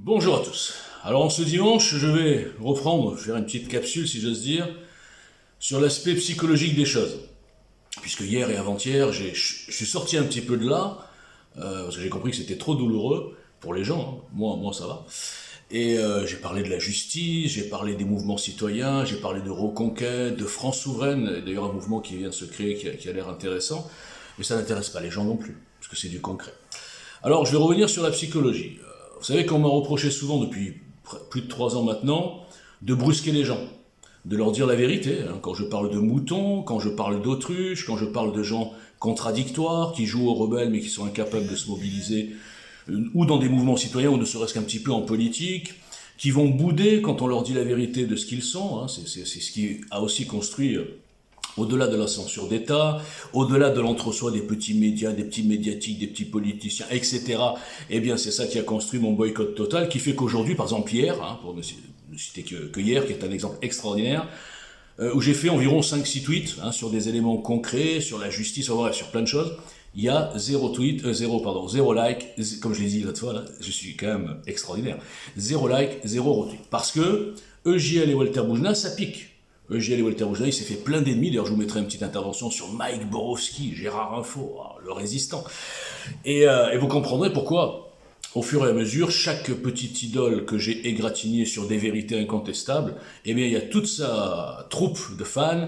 Bonjour à tous. Alors en ce dimanche, je vais reprendre, faire une petite capsule si j'ose dire, sur l'aspect psychologique des choses. Puisque hier et avant-hier, je suis sorti un petit peu de là, parce que j'ai compris que c'était trop douloureux pour les gens, hein. Moi ça va. Et j'ai parlé de la justice, j'ai parlé des mouvements citoyens, j'ai parlé de Reconquête, de France souveraine, d'ailleurs un mouvement qui vient de se créer, qui a l'air intéressant, mais ça n'intéresse pas les gens non plus, parce que c'est du concret. Alors je vais revenir sur la psychologie. Vous savez qu'on m'a reproché souvent depuis plus de 3 ans maintenant de brusquer les gens, de leur dire la vérité. Hein, quand je parle de moutons, quand je parle d'autruches, quand je parle de gens contradictoires, qui jouent aux rebelles mais qui sont incapables de se mobiliser, ou dans des mouvements citoyens, ou ne serait-ce qu'un petit peu en politique, qui vont bouder quand on leur dit la vérité de ce qu'ils sont. Hein, c'est ce qui a aussi construit... au-delà de la censure d'État, au-delà de l'entre-soi des petits médias, des petits médiatiques, des petits politiciens, etc., eh bien c'est ça qui a construit mon boycott total, qui fait qu'aujourd'hui, par exemple hier, hein, pour ne citer que hier, qui est un exemple extraordinaire, où j'ai fait environ 5-6 tweets hein, sur des éléments concrets, sur la justice, bref, sur plein de choses, il y a zéro like, comme je l'ai dit l'autre fois, là, je suis quand même extraordinaire, 0 like, 0 retweet, parce que EJL et Walter Boujna, ça pique. EGL et Walter Boujna, il s'est fait plein d'ennemis. D'ailleurs, je vous mettrai une petite intervention sur Mike Borowski, Gérard Info, le résistant. Et vous comprendrez pourquoi, au fur et à mesure, chaque petite idole que j'ai égratignée sur des vérités incontestables, eh bien, il y a toute sa troupe de fans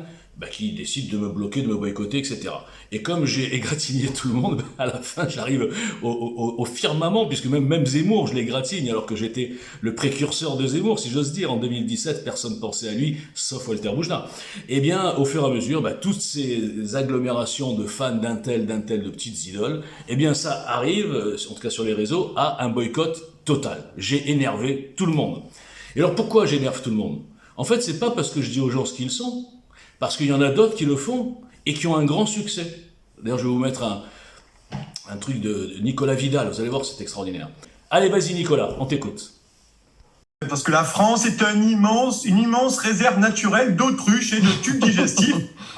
qui décide de me bloquer, de me boycotter, etc. Et comme j'ai égratigné tout le monde, à la fin, j'arrive au firmament, puisque même Zemmour, je l'égratigne, alors que j'étais le précurseur de Zemmour, si j'ose dire. En 2017, personne ne pensait à lui, sauf Walter Boujna. Eh bien, au fur et à mesure, toutes ces agglomérations de fans d'un tel, de petites idoles, eh bien, ça arrive, en tout cas sur les réseaux, à un boycott total. J'ai énervé tout le monde. Et alors, pourquoi j'énerve tout le monde? En fait, c'est pas parce que je dis aux gens ce qu'ils sont, parce qu'il y en a d'autres qui le font et qui ont un grand succès. D'ailleurs, je vais vous mettre un truc de Nicolas Vidal, vous allez voir, c'est extraordinaire. Allez, vas-y Nicolas, on t'écoute. Parce que la France est une immense réserve naturelle d'autruches et de tubes digestifs.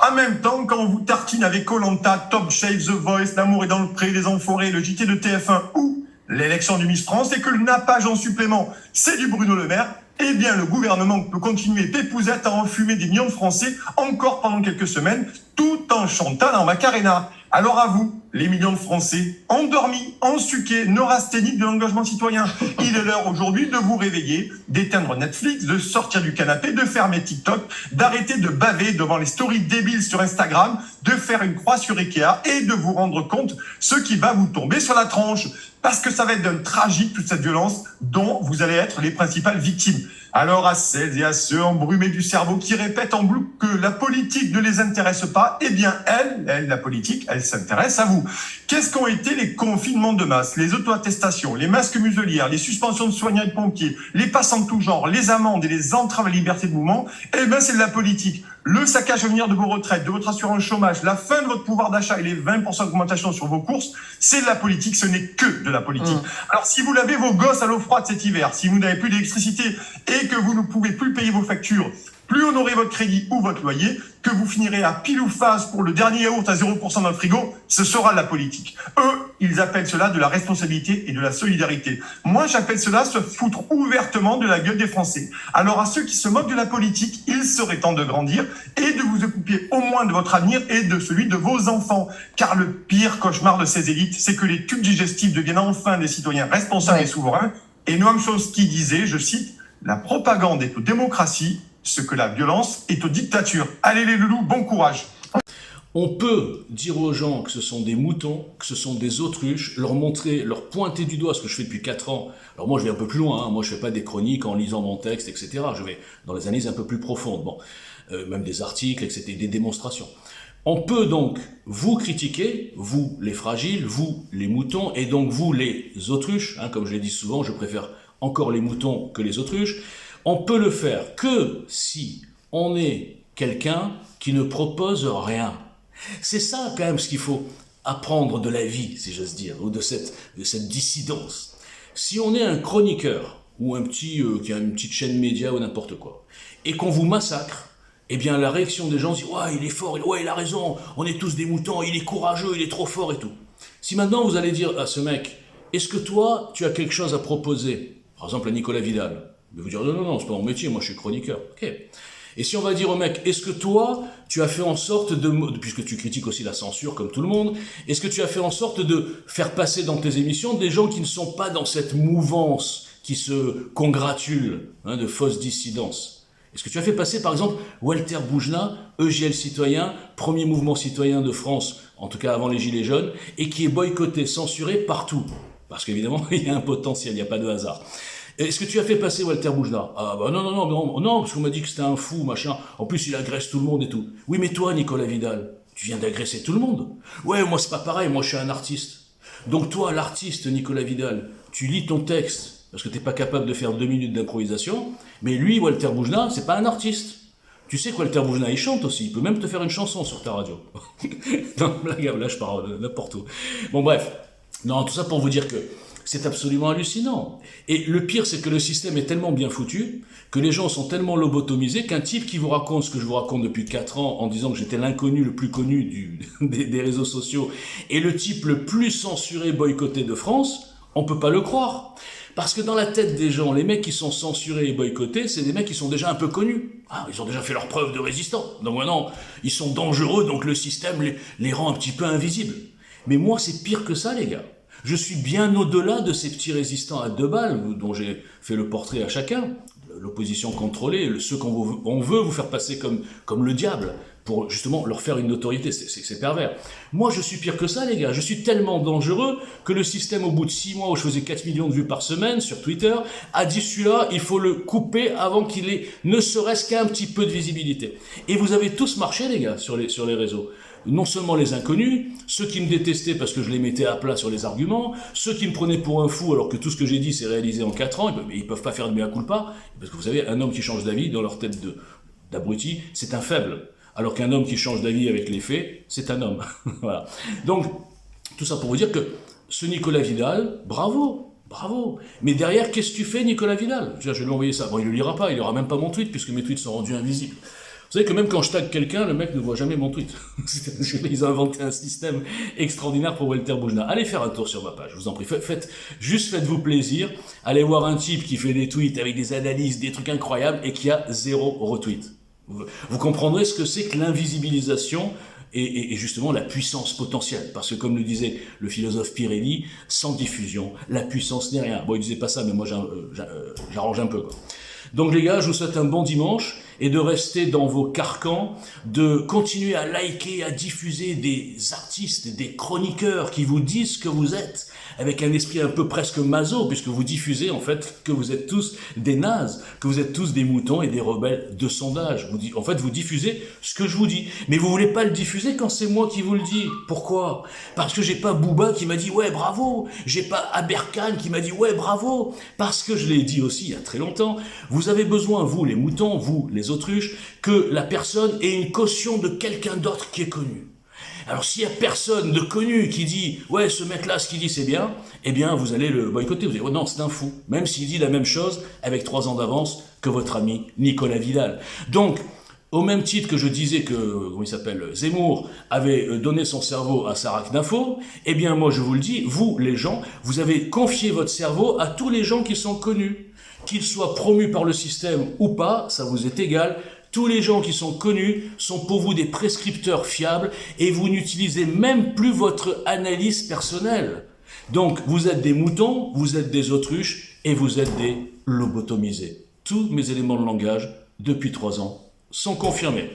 En même temps, quand on vous tartine avec Koh-Lanta, Top Shape, The Voice, L'amour est dans le pré, Les Enfoirés, le JT de TF1 ou l'élection du Miss France, et que le nappage en supplément, c'est du Bruno Le Maire, eh bien, le gouvernement peut continuer pépousette à enfumer des millions de Français encore pendant quelques semaines, tout en chantant en Macarena. Alors à vous, les millions de Français, endormis, ensuqués, neurasthéniques de l'engagement citoyen. Il est l'heure aujourd'hui de vous réveiller, d'éteindre Netflix, de sortir du canapé, de fermer TikTok, d'arrêter de baver devant les stories débiles sur Instagram, de faire une croix sur Ikea et de vous rendre compte ce qui va vous tomber sur la tronche. Parce que ça va être d'un tragique toute cette violence dont vous allez être les principales victimes. Alors à celles et à ceux embrumés du cerveau qui répètent en boucle que la politique ne les intéresse pas, eh bien la politique, elle s'intéresse à vous. Qu'est-ce qu'ont été les confinements de masse, les auto-attestations, les masques muselières, les suspensions de soignants et de pompiers, les passes en tout genre, les amendes et les entraves à la liberté de mouvement? Eh bien c'est de la politique. Le saccage à venir de vos retraites, de votre assurance chômage, la fin de votre pouvoir d'achat et les 20% d'augmentation sur vos courses, c'est de la politique, ce n'est que de la politique. Alors si vous lavez vos gosses à l'eau froide cet hiver, si vous n'avez plus d'électricité et que vous ne pouvez plus payer vos factures, plus honorer votre crédit ou votre loyer, que vous finirez à pile ou face pour le dernier yaourt à 0% dans le frigo, ce sera de la politique. Eux, ils appellent cela de la responsabilité et de la solidarité. Moi, j'appelle cela se foutre ouvertement de la gueule des Français. Alors à ceux qui se moquent de la politique, il serait temps de grandir et de vous occuper au moins de votre avenir et de celui de vos enfants. Car le pire cauchemar de ces élites, c'est que les tubes digestifs deviennent enfin des citoyens responsables et souverains. Et Noam Chomsky disait, je cite, « La propagande est aux démocraties, ce que la violence est aux dictatures. » Allez les loulous, bon courage. On peut dire aux gens que ce sont des moutons, que ce sont des autruches, leur montrer, leur pointer du doigt, ce que je fais depuis 4 ans. Alors moi je vais un peu plus loin, hein. Moi je fais pas des chroniques en lisant mon texte, etc. Je vais dans les analyses un peu plus profondes, même des articles, etc., des démonstrations. On peut donc vous critiquer, vous les fragiles, vous les moutons, et donc vous les autruches, hein, comme je l'ai dit souvent, je préfère encore les moutons que les autruches. On peut le faire que si on est quelqu'un qui ne propose rien. C'est ça quand même ce qu'il faut apprendre de la vie, si j'ose dire, ou de cette dissidence. Si on est un chroniqueur, ou un petit qui a une petite chaîne média ou n'importe quoi, et qu'on vous massacre, eh bien la réaction des gens, c'est « Ouais, il est fort, ouais, il a raison, on est tous des moutons, il est courageux, il est trop fort et tout. » Si maintenant vous allez dire à ce mec « Est-ce que toi, tu as quelque chose à proposer ?» par exemple à Nicolas Vidal, il va vous dire non, c'est pas mon métier, moi je suis chroniqueur. Ok. Et si on va dire au mec, est-ce que toi, tu as fait en sorte puisque tu critiques aussi la censure comme tout le monde, est-ce que tu as fait en sorte de faire passer dans tes émissions des gens qui ne sont pas dans cette mouvance, qui se congratulent de fausses dissidences? Est-ce que tu as fait passer par exemple Walter Boujna, EJL citoyen, premier mouvement citoyen de France, en tout cas avant les Gilets jaunes, et qui est boycotté, censuré partout? Parce qu'évidemment, il y a un potentiel, il n'y a pas de hasard. Est-ce que tu as fait passer Walter Boujna? Ah bah non, parce qu'on m'a dit que c'était un fou, machin. En plus, il agresse tout le monde et tout. Oui, mais toi, Nicolas Vidal, tu viens d'agresser tout le monde. Ouais, moi, c'est pas pareil, moi, je suis un artiste. Donc toi, l'artiste, Nicolas Vidal, tu lis ton texte, parce que t'es pas capable de faire 2 minutes d'improvisation, mais lui, Walter Boujna, c'est pas un artiste. Tu sais que Walter Boujna, il chante aussi, il peut même te faire une chanson sur ta radio. Non, là, je parle n'importe où. Bon, bref. Non, tout ça pour vous dire que c'est absolument hallucinant. Et le pire, c'est que le système est tellement bien foutu, que les gens sont tellement lobotomisés, qu'un type qui vous raconte ce que je vous raconte depuis 4 ans, en disant que j'étais l'inconnu le plus connu des réseaux sociaux, et le type le plus censuré, boycotté de France, on peut pas le croire. Parce que dans la tête des gens, les mecs qui sont censurés et boycottés, c'est des mecs qui sont déjà un peu connus. Ah, ils ont déjà fait leur preuve de résistance. Donc maintenant, ils sont dangereux, donc le système les rend un petit peu invisibles. Mais moi, c'est pire que ça, les gars. Je suis bien au-delà de ces petits résistants à 2 balles, dont j'ai fait le portrait à chacun, l'opposition contrôlée, ceux qu'on veut vous faire passer comme le diable, pour justement leur faire une notoriété, c'est pervers. Moi, je suis pire que ça, les gars. Je suis tellement dangereux que le système, au bout de 6 mois où je faisais 4 millions de vues par semaine sur Twitter, a dit celui-là, il faut le couper avant qu'il ait ne serait-ce qu'un petit peu de visibilité. Et vous avez tous marché, les gars, sur les réseaux. Non seulement les inconnus, ceux qui me détestaient parce que je les mettais à plat sur les arguments, ceux qui me prenaient pour un fou alors que tout ce que j'ai dit s'est réalisé en 4 ans, ils peuvent pas faire de mea culpa, parce que vous savez, un homme qui change d'avis, dans leur tête d'abruti, c'est un faible. Alors qu'un homme qui change d'avis avec les faits, c'est un homme. Voilà. Donc, tout ça pour vous dire que ce Nicolas Vidal, bravo. Mais derrière, qu'est-ce que tu fais, Nicolas Vidal? Je vais lui envoyer ça. Bon, il le lira pas, il aura même pas mon tweet, puisque mes tweets sont rendus invisibles. Vous savez que même quand je tag quelqu'un, le mec ne voit jamais mon tweet. Ils ont inventé un système extraordinaire pour Walter Boujna. Allez faire un tour sur ma page, je vous en prie. Faites-vous plaisir. Allez voir un type qui fait des tweets avec des analyses, des trucs incroyables, et qui a 0 retweet. Vous comprendrez ce que c'est que l'invisibilisation et justement la puissance potentielle. Parce que comme le disait le philosophe Pirelli, sans diffusion, la puissance n'est rien. Bon, il disait pas ça, mais moi j'arrange un peu, quoi. Donc les gars, je vous souhaite un bon dimanche et de rester dans vos carcans, de continuer à liker, à diffuser des artistes, des chroniqueurs qui vous disent que vous êtes, avec un esprit un peu presque maso, puisque vous diffusez en fait que vous êtes tous des nazes, que vous êtes tous des moutons et des rebelles de sondage. En fait, vous diffusez ce que je vous dis. Mais vous voulez pas le diffuser quand c'est moi qui vous le dis. Pourquoi? Parce que j'ai pas Booba qui m'a dit ouais bravo, j'ai pas Aberkan qui m'a dit ouais bravo, parce que je l'ai dit aussi il y a très longtemps, vous avez besoin, vous les moutons, vous les autruches, que la personne ait une caution de quelqu'un d'autre qui est connu. Alors s'il y a personne de connu qui dit « Ouais, ce mec-là, ce qu'il dit, c'est bien », eh bien, vous allez le boycotter. Vous allez dire « Oh non, c'est un fou », même s'il dit la même chose avec 3 ans d'avance que votre ami Nicolas Vidal. Donc, au même titre que je disais que, comment il s'appelle, Zemmour avait donné son cerveau à Sarah Knafo, eh bien, moi, je vous le dis, vous, les gens, vous avez confié votre cerveau à tous les gens qui sont connus. Qu'ils soient promus par le système ou pas, ça vous est égal. Tous les gens qui sont connus sont pour vous des prescripteurs fiables et vous n'utilisez même plus votre analyse personnelle. Donc, vous êtes des moutons, vous êtes des autruches et vous êtes des lobotomisés. Tous mes éléments de langage, depuis 3 ans, sont confirmés.